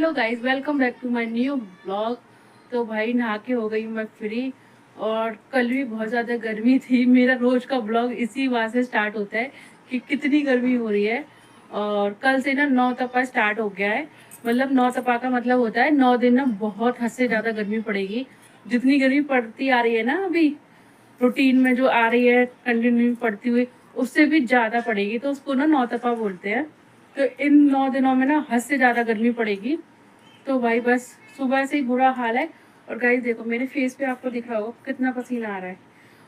Hello guys, welcome back to my new blog. तो भाई नहा के हो गई मैं फ्री। और कल भी बहुत ज़्यादा गर्मी थी। मेरा रोज का ब्लॉग इसी बात से स्टार्ट होता है कि कितनी गर्मी हो रही है। और कल से ना 9 तपा स्टार्ट हो गया है। मतलब 9 तपा का मतलब होता है 9 दिन ना बहुत हद से ज़्यादा गर्मी पड़ेगी। जितनी गर्मी पड़ती आ रही है ना अभी रूटीन में जो आ रही है कंटिन्यू पड़ती हुई, उससे भी ज़्यादा पड़ेगी। तो उसको ना 9 तपा बोलते हैं। तो इन 9 दिनों में ना हद से ज़्यादा गर्मी पड़ेगी। तो भाई बस सुबह से ही बुरा हाल है। और गाइस देखो मेरे फेस पे, आपको दिख रहा होगा कितना पसीना आ रहा है।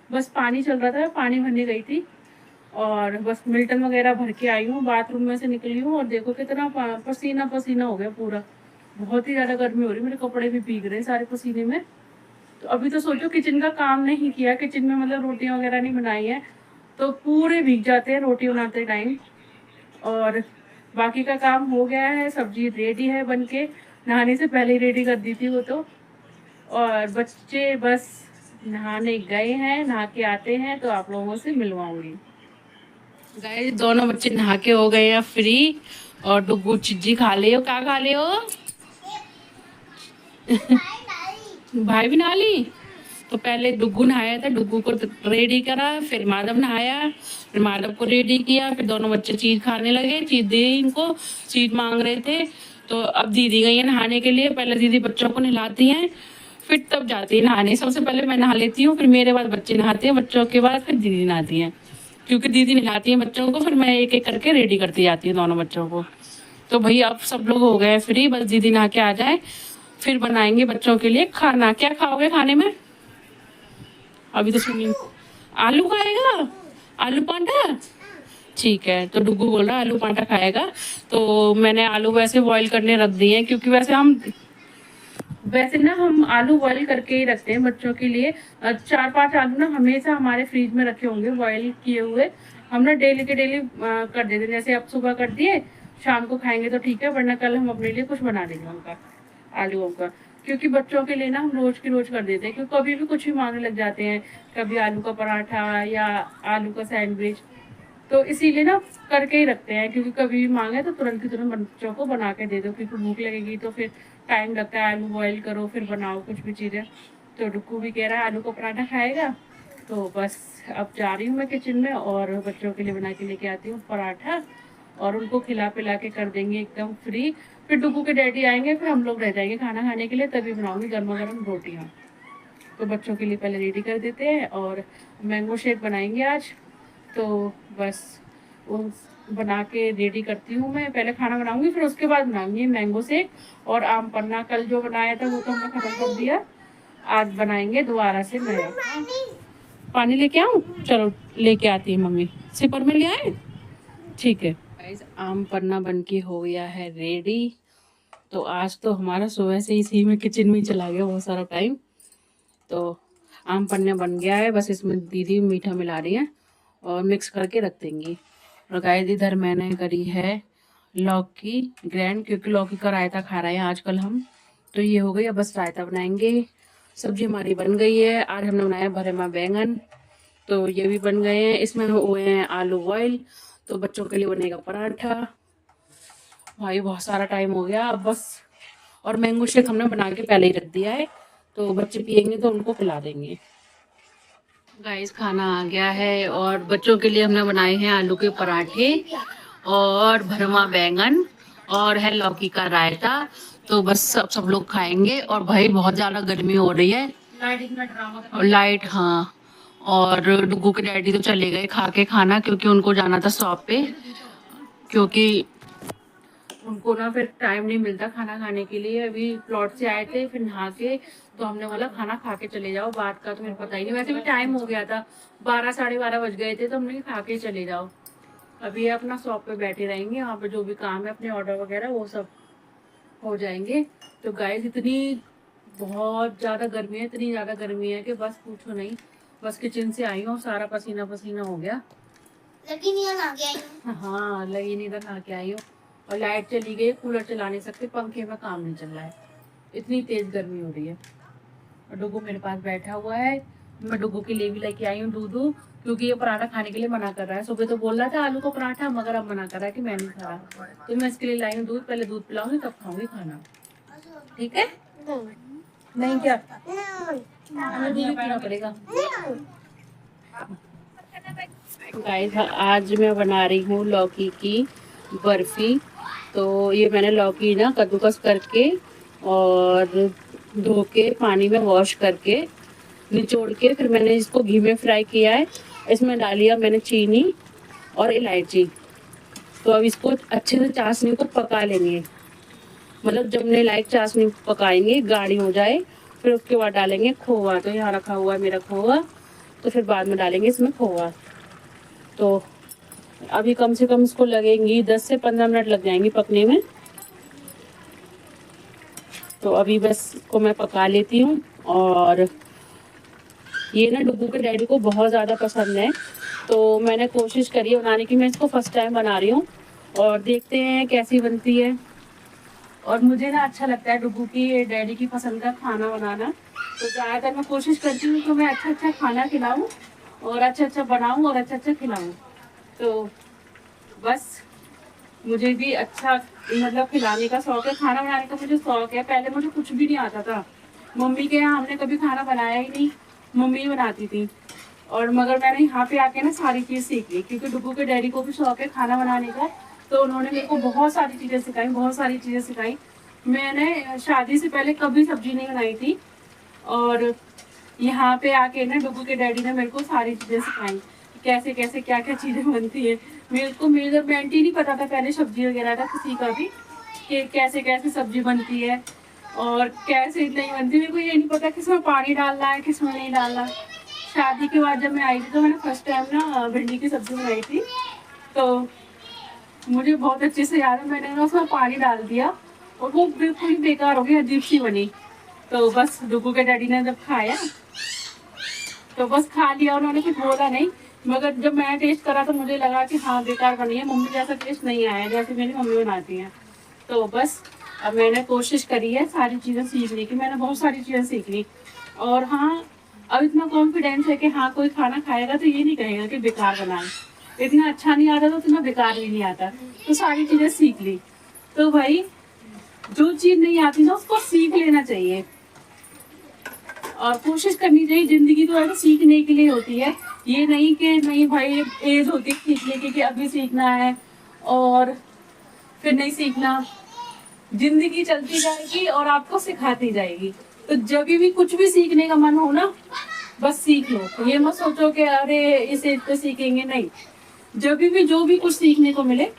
बस पानी चल रहा था, पानी भरने गई थी और बस मिल्टन वगैरह भर के आई हूँ, बाथरूम में से निकली हूँ और देखो कितना पसीना पसीना हो गया पूरा। बहुत ही ज़्यादा गर्मी हो रही है, मेरे कपड़े भी भीग रहे हैं सारे पसीने में। तो अभी तो सोचो किचन का काम नहीं किया, किचन में मतलब रोटियां वगैरह नहीं बनाई है तो पूरे भीग जाते हैं रोटी बनाते टाइम। और बाकी का काम हो गया है, सब्जी रेडी है बनके, नहाने से पहले ही रेडी कर दी थी वो तो। और बच्चे बस नहाने गए हैं, नहा के आते हैं तो आप लोगों से मिलवाऊंगी। गए दोनों बच्चे नहा के हो गए हैं फ्री। और डुगू चिज्जी खा ले हो, क्या खा ले हो? भाई भी नहा ली। तो पहले डुगू नहाया था, डुगू को रेडी करा, फिर माधव नहाया, फिर माधव को रेडी किया, फिर दोनों बच्चे चीज खाने लगे, चीज दी इनको, चीज मांग रहे थे। तो अब दीदी गई है नहाने के लिए, पहले दीदी बच्चों को नहलाती हैं फिर तब जाती है नहाने। सबसे पहले मैं नहा लेती हूँ, फिर मेरे बाद बच्चे नहाते हैं, बच्चों के बाद फिर दीदी नहाती हैं। क्योंकि दीदी नहलाती है बच्चों को, फिर मैं एक एक करके रेडी करती जाती हूँ दोनों बच्चों को। तो भाई अब सब लोग हो गए फ्री, बस दीदी नहा के आ जाए फिर बनाएंगे बच्चों के लिए खाना। क्या खाओगे खाने में? अभी तो सुनिए, आलू खाएगा, आलू परांठा। ठीक है, तो डुगू बोल रहा है आलू परांठा खाएगा। तो मैंने आलू वैसे बॉईल करने रख दिए हैं, क्योंकि वैसे ना हम आलू बॉईल करके ही रखते हैं बच्चों के लिए। 4-5 आलू ना हमेशा हमारे फ्रिज में रखे होंगे बॉईल किए हुए। हम ना डेली के डेली कर देते हैं, जैसे अब सुबह कर दिए, शाम को खाएंगे तो ठीक है, वरना कल हम अपने लिए कुछ बना देंगे उनका, आलूओं का। क्योंकि बच्चों के लिए ना हम रोज की रोज कर देते हैं, क्योंकि कभी भी कुछ भी मांगने लग जाते हैं, कभी आलू का पराठा या आलू का सैंडविच। तो इसीलिए ना करके ही रखते हैं, क्योंकि कभी भी मांगे तो तुरंत की तुरंत बच्चों को बना के दे दो, क्योंकि भूख लगेगी तो फिर टाइम लगता है, आलू बॉईल करो फिर बनाओ कुछ भी चीज़ें। तो डुक्कू भी कह रहा है आलू का पराठा खाएगा। तो बस अब जा रही हूँ मैं किचन में और बच्चों के लिए बना के लेके आती हूँ पराठा, और उनको खिला पिला के कर देंगे एकदम फ्री। फिर डुगू के डैडी आएंगे, फिर हम लोग रह जाएंगे खाना खाने के लिए, तभी बनाऊंगी गर्मा गर्म रोटियाँ। तो बच्चों के लिए पहले रेडी कर देते हैं, और मैंगो शेक बनाएंगे आज। तो बस वो बना के रेडी करती हूँ, मैं पहले खाना बनाऊंगी फिर उसके बाद बनाऊंगी मैंगो शेक। और आम पन्ना कल जो बनाया था वो तो हमने खत्म कर दिया, आज बनाएंगे दोबारा से नया। पानी लेके आऊँ? चलो लेके आती है मम्मी, सिपर में ले आए। ठीक है गाइस, आम पन्ना बन के हो गया है रेडी। तो आज तो हमारा सुबह से इसी में किचन में चला गया बहुत सारा टाइम। तो आम पन्ना बन गया है, बस इसमें दीदी मीठा मिला रही है और मिक्स करके रख देंगी। और गाइस इधर मैंने करी है लौकी ग्रैंड, क्योंकि लौकी का रायता खा रहे हैं आजकल हम। तो ये हो गई, अब बस रायता बनाएंगे। सब्जी हमारी बन गई है, आज हमने बनाया भरे माँ बैंगन, तो ये भी बन गए हैं। इसमें हुए हैं आलू बॉयल। तो बच्चों के लिए बनेगा पराठा। भाई बहुत सारा टाइम हो गया अब बस। और मैंगो शेक हमने बना के पहले ही रख दिया है, तो बच्चे पियेंगे तो उनको पिला देंगे। गाइस खाना आ गया है और बच्चों के लिए हमने बनाए हैं आलू के पराठे और भरमा बैंगन, और है लौकी का रायता। तो बस सब लोग खाएंगे। और भाई बहुत ज्यादा गर्मी हो रही है, लाइट हाँ। और डुगू के डैडी तो चले गए खा के खाना, क्योंकि उनको जाना था शॉप पे, क्योंकि उनको ना फिर टाइम नहीं मिलता खाना खाने के लिए। अभी प्लॉट से आए थे फिर नहा के, तो हमने बोला खाना खा के चले जाओ, बात का तो मेरे पता ही नहीं, वैसे भी टाइम हो गया था, 12 साढ़े 12 बज गए थे, तो हमने खा के चले जाओ। अभी ये अपना शॉप पे बैठे रहेंगे, वहाँ पे जो भी काम है अपने ऑर्डर वगैरह वो सब हो जाएंगे। तो गाइस इतनी बहुत ज़्यादा गर्मी है, इतनी ज़्यादा गर्मी है कि बस पूछो नहीं। बस किचन से आई हूँ, सारा पसीना पसीना हो गया। लगी नहीं नहा के आई हूँ। हाँ लगी नहीं नहा के आई हूँ। और लाइट चली गई, कूलर चला नहीं सकते, पंखे में काम नहीं चल रहा है, इतनी तेज गर्मी हो रही है। और डुगू मेरे पास बैठा हुआ है, मैं डुगू के लिए भी लेके आई हूँ दूध, क्योंकि ये पराठा खाने के लिए मना कर रहा है। सुबह तो बोल रहा था आलू का पराठा, मगर अब मना कर रहा है कि मैं नहीं खा रहा। तो मैं इसके लिए लाई हूँ दूध, पहले दूध पिलाऊंगी तब खाऊंगी खाना। ठीक है? नहीं क्या हमें दूध पीना पड़ेगा। गाइस आज मैं बना रही हूँ लौकी की बर्फी। तो ये मैंने लौकी ना कद्दूकस करके और धो के पानी में वॉश करके निचोड़ के फिर मैंने इसको घी में फ्राई किया है। इसमें डालिया मैंने चीनी और इलायची। तो अब इसको अच्छे से चाशनी को पका लेंगे, मतलब जब ने लाइक चाशनी पकाएंगे गाढ़ी हो जाए, फिर उसके बाद डालेंगे खोआ। तो यहाँ रखा हुआ है मेरा खोआ, तो फिर बाद में डालेंगे इसमें खोआ। तो अभी कम से कम इसको लगेंगी 10 से 15 मिनट लग जाएंगी पकने में। तो अभी बस इसको मैं पका लेती हूँ। और ये ना डुगू के डैडी को बहुत ज़्यादा पसंद है, तो मैंने कोशिश करी है बनाने की। मैं इसको फर्स्ट टाइम बना रही हूँ और देखते हैं कैसी बनती है। और मुझे ना अच्छा लगता है डुगू की डैडी की पसंद का खाना बनाना, तो ज़्यादातर मैं कोशिश करती हूँ कि मैं अच्छा अच्छा खाना खिलाऊँ और अच्छा अच्छा बनाऊँ और अच्छा अच्छा खिलाऊँ। तो बस मुझे भी अच्छा मतलब खिलाने का शौक है, खाना बनाने का मुझे शौक है। पहले मुझे कुछ भी नहीं आता था, मम्मी के यहाँ हमने कभी खाना बनाया ही नहीं, मम्मी ही बनाती थी। और मगर मैंने यहाँ पे आके ना सारी चीज़ सीख ली, क्योंकि डुगू के डैडी को भी शौक है खाना बनाने का। तो उन्होंने मेरे को बहुत सारी चीज़ें सिखाई, बहुत सारी चीज़ें सिखाई। मैंने शादी से पहले कभी सब्जी नहीं बनाई थी, और यहाँ पे आके ना डुगू के डैडी ने मेरे को सारी चीज़ें सिखाई, कैसे कैसे क्या क्या चीज़ें बनती है। मेरे को मेजरमेंट ही नहीं पता था पहले सब्जी वगैरह का किसी का भी, कि कैसे कैसे सब्जी बनती है और कैसे नहीं बनती। मेरे को ये नहीं पता किसमें पानी डालना है किसमें नहीं डालना। शादी के बाद जब मैं आई थी तो मैंने फर्स्ट टाइम ना भिंडी की सब्जी बनाई थी। तो मुझे बहुत अच्छे से याद है, मैंने ना उसमें पानी डाल दिया और वो बिल्कुल ही बेकार हो गई, अजीब सी बनी। तो बस डुगू के डैडी ने जब खाया तो बस खा लिया, उन्होंने कुछ बोला नहीं। मगर जब मैंने टेस्ट करा तो मुझे लगा कि हाँ बेकार बनी है, मम्मी जैसा टेस्ट नहीं आया जैसे मेरी मम्मी बनाती हैं। तो बस अब मैंने कोशिश करी है सारी चीज़ें सीखने की, मैंने बहुत सारी चीज़ें सीख ली। और हाँ अब इतना कॉन्फिडेंस है कि हाँ कोई खाना खाएगा तो ये नहीं कहेगा कि बेकार बना है। इतना अच्छा नहीं आता तो इतना बेकार भी नहीं आता, तो सारी चीज़ें सीख ली। तो भाई जो चीज़ नहीं आती ना उसको सीख लेना चाहिए और कोशिश करनी चाहिए। जिंदगी तो ऐसे सीखने के लिए होती है, ये नहीं कि नहीं भाई एज होती है सीखने की कि अभी सीखना है और फिर नहीं सीखना। जिंदगी चलती जाएगी और आपको सिखाती जाएगी। तो जब भी कुछ भी सीखने का मन हो ना बस सीख लो, ये मत सोचो कि अरे इस एज पे सीखेंगे, नहीं। जब भी जो भी कुछ सीखने को मिले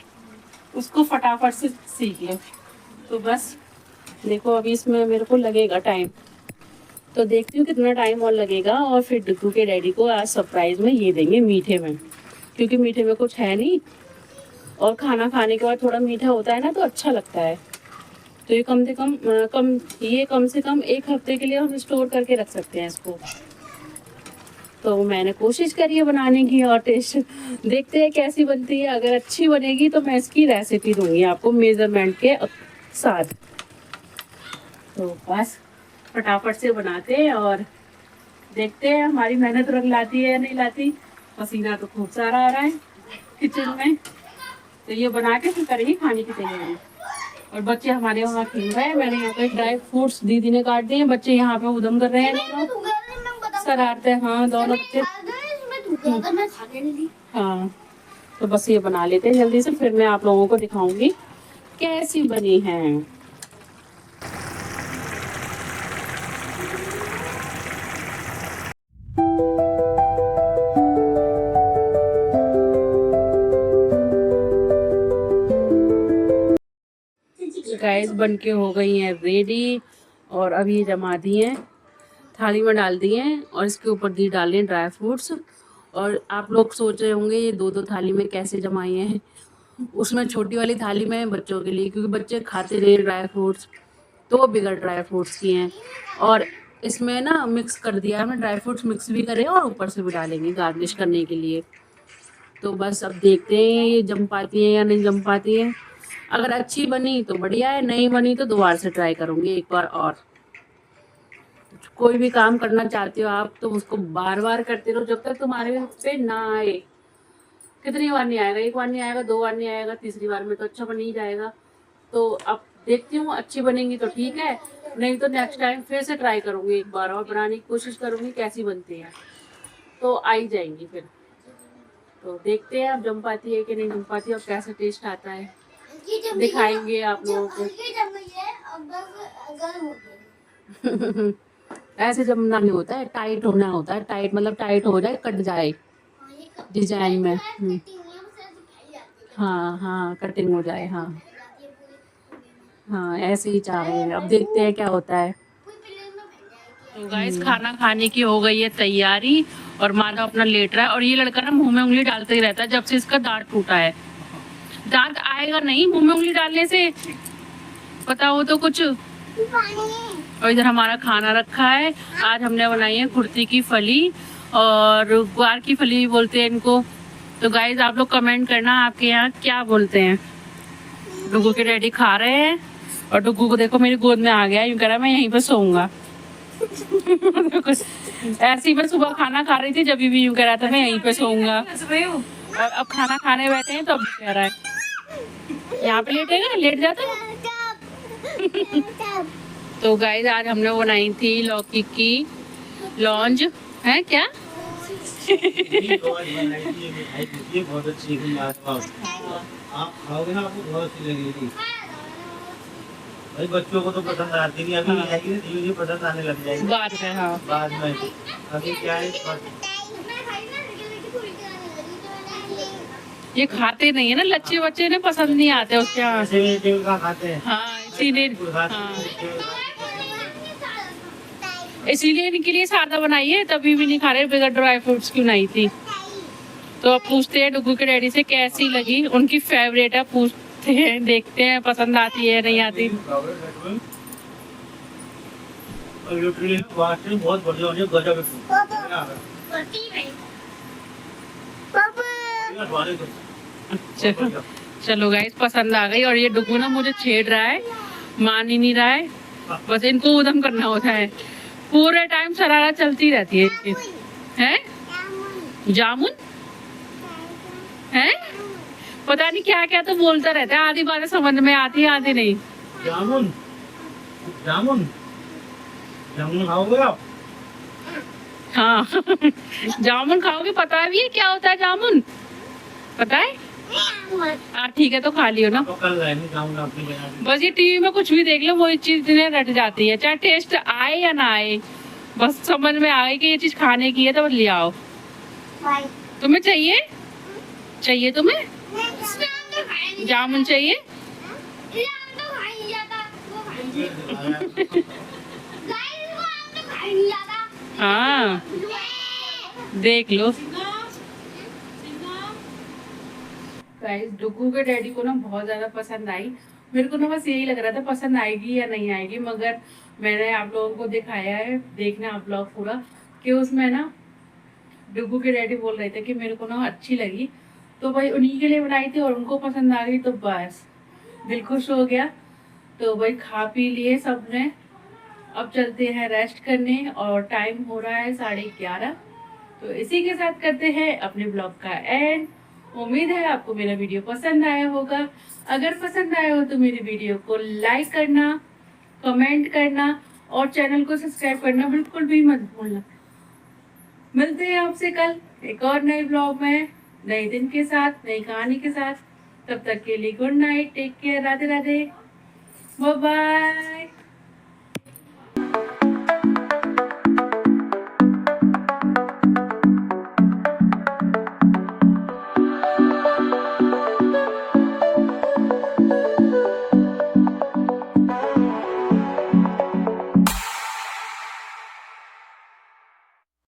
उसको फटाफट से सीख लो। तो बस देखो अभी इसमें मेरे को लगेगा टाइम, तो देखती हूँ कितना टाइम और लगेगा। और फिर डुगू के डैडी को आज सरप्राइज में ये देंगे मीठे में, क्योंकि मीठे में कुछ है नहीं और खाना खाने के बाद थोड़ा मीठा होता है ना तो अच्छा लगता है। तो ये कम से कम 1 हफ्ते के लिए हम स्टोर करके रख सकते हैं इसको। तो मैंने कोशिश करी है बनाने की और टेस्ट देखते हैं कैसी बनती है। अगर अच्छी बनेगी तो मैं इसकी रेसिपी दूंगी आपको मेजरमेंट के साथ। तो बस फटाफट से बनाते हैं और देखते हैं हमारी मेहनत रंग लाती है या नहीं लाती। पसीना तो खूब सारा आ रहा है किचन में। तो ये बना के फिर करेंगे खाने की तैयारी। और बच्चे हमारे वहाँ खेल रहे हैं। मैंने यहाँ पे ड्राई फ्रूट्स दीदी ने काट दिए, बच्चे यहाँ पे उधम कर रहे हैं दोनों शरारते। हाँ दोनों बच्चे। हाँ तो बस ये बना लेते हैं जल्दी से, फिर मैं आप लोगों को दिखाऊंगी कैसी बनी है। गाइस बन के हो गई हैं रेडी और अभी जमा दी हैं, थाली में डाल दिए हैं और इसके ऊपर दी डाले ड्राई फ्रूट्स। और आप लोग सोच रहे होंगे ये 2-2 थाली में कैसे जमाई हैं। उसमें छोटी वाली थाली में बच्चों के लिए, क्योंकि बच्चे खाते रहे ड्राई फ्रूट्स, तो वो बिगड़ ड्राई फ्रूट्स की हैं। और इसमें ना मिक्स कर दिया है, ड्राई फ्रूट्स मिक्स भी करें और ऊपर से भी डालेंगे गार्निश करने के लिए। तो बस अब देखते हैं ये जम पाती है या नहीं जम पाती है। अगर अच्छी बनी तो बढ़िया है, नहीं बनी तो दोबारा से ट्राई करूँगी एक बार और। कोई भी काम करना चाहते हो आप तो उसको बार बार करते रहो जब तक तुम्हारे पे ना आए। कितनी बार नहीं आएगा, 1 बार नहीं आएगा, 2 बार नहीं आएगा, तीसरी बार में तो अच्छा बन ही जाएगा। तो अब देखती हूँ अच्छी बनेंगी तो ठीक है, नहीं तो नेक्स्ट टाइम फिर से ट्राई करूंगी, एक बार और बनाने की कोशिश करूंगी कैसी बनती है, तो आ ही जाएंगी फिर। तो देखते हैं अब जम पाती है कि नहीं जम पाती है और कैसा टेस्ट आता है, दिखाएंगे आप लोगों को। ऐसे जमना नहीं होता है, टाइट होना होता है। टाइट मतलब टाइट हो जाए, कट जाए डिजाइन में। हाँ हाँ, कटिंग हो जाए। हाँ हाँ, ऐसे ही चाह रहे हैं, अब देखते हैं क्या होता है। तो गाइस खाना खाने की हो गई है तैयारी और माधव अपना लेट रहा है, और ये लड़का ना मुंह में उंगली डालते ही रहता है जब से इसका दांत टूटा है। दांत आएगा नहीं मुंह में उंगली डालने से, पता हो तो कुछ। और इधर हमारा खाना रखा है। आज हमने बनाई है कुर्ती की फली, और ग्वार की फली भी बोलते हैं इनको। तो गाइस आप लोग कमेंट करना आपके यहाँ क्या बोलते हैं। डुगू के डैडी खा रहे हैं, और डुगू को देखो मेरी गोद में आ गया, यूं कह रहा मैं यहीं पर सोऊंगा। ऐसे ही मैं सुबह खाना खा रही थी, जब भी यूं कह रहा था मैं यहीं पे सोऊंगा, और अब खाना खाने बैठे हैं तो अब कह रहा है यहाँ पे लेटेगा, लेट जाता है। तो गाइस आज हमने बनाई थी लौकी की लौंज, है क्या? बहुत अच्छी आप खाओगे ना, आपको बहुत अच्छी लगेगी। भाई बच्चों को तो पसंद आती नहीं, अभी आएगी ना धीरे धीरे पसंद आने लग जाएगी बाद में। हाँ बाद में, अभी क्या है ये खाते नहीं है ना, लच्चे बच्चे ने पसंद नहीं आते उसके यहाँ से। का खाते हैं। हाँ इसीलिए, हाँ इसीलिए इनके लिए सादा बनाई है, तभी भी नहीं खा रहे, बगैर ड्राई फ्रूट्स की बनाई थी। तो अब पूछते हैं डुगू के डैडी से कैसी लगी, उनकी फेवरेट है, पूछते हैं देखते हैं पसंद आती है नहीं आती। बहुत बढ़िया होनी है, गजब है। चलो गाइस पसंद आ गई, और ये डुगू ना मुझे छेड़ रहा है, मान ही नहीं रहा है, बस इनको उधम करना होता है, पूरे टाइम शरारत चलती रहती है। हैं जामुन है, पता नहीं क्या क्या तो बोलता रहता है, आधी बातें समझ में आती है आधी नहीं। जामुन जामुन जामुन खाओगे आप? हाँ जामुन खाओगे, पता भी है क्या होता है जामुन, पता है? हाँ ठीक है तो खा लियो ना। बस ये टीवी में कुछ भी देख लो वही चीज रट जाती है, चाहे टेस्ट आए या ना आए, बस समझ में आ गई कि ये चीज खाने की है तो ले आओ। तुम्हें चाहिए? चाहिए तुम्हें जामुन चाहिए? हाँ देख लो गाइस, डुगू के डैडी को ना बहुत ज्यादा पसंद आई। मेरे को ना बस यही लग रहा था पसंद आएगी या नहीं आएगी, मगर मैंने आप लोगों को दिखाया है, देखना आप लोग पूरा, कि उसमें ना डुगू के डैडी बोल रहे थे कि मेरे को ना अच्छी लगी, तो भाई उन्हीं के लिए बनाई थी और उनको पसंद आ गई, तो बस दिल खुश हो गया। तो भाई खा पी लिए सबने, अब चलते हैं रेस्ट करने, और टाइम हो रहा है 11:30। तो इसी के साथ करते हैं अपने ब्लॉग का एंड। उम्मीद है आपको मेरा वीडियो पसंद आया होगा। अगर पसंद आया हो तो मेरी वीडियो को लाइक करना, कमेंट करना और चैनल को सब्सक्राइब करना बिल्कुल भी मत भूलना। मिलते हैं आपसे कल एक और नए ब्लॉग में, नए दिन के साथ, नई कहानी के साथ। तब तक के लिए good night, take care, Radhe Radhe, bye bye.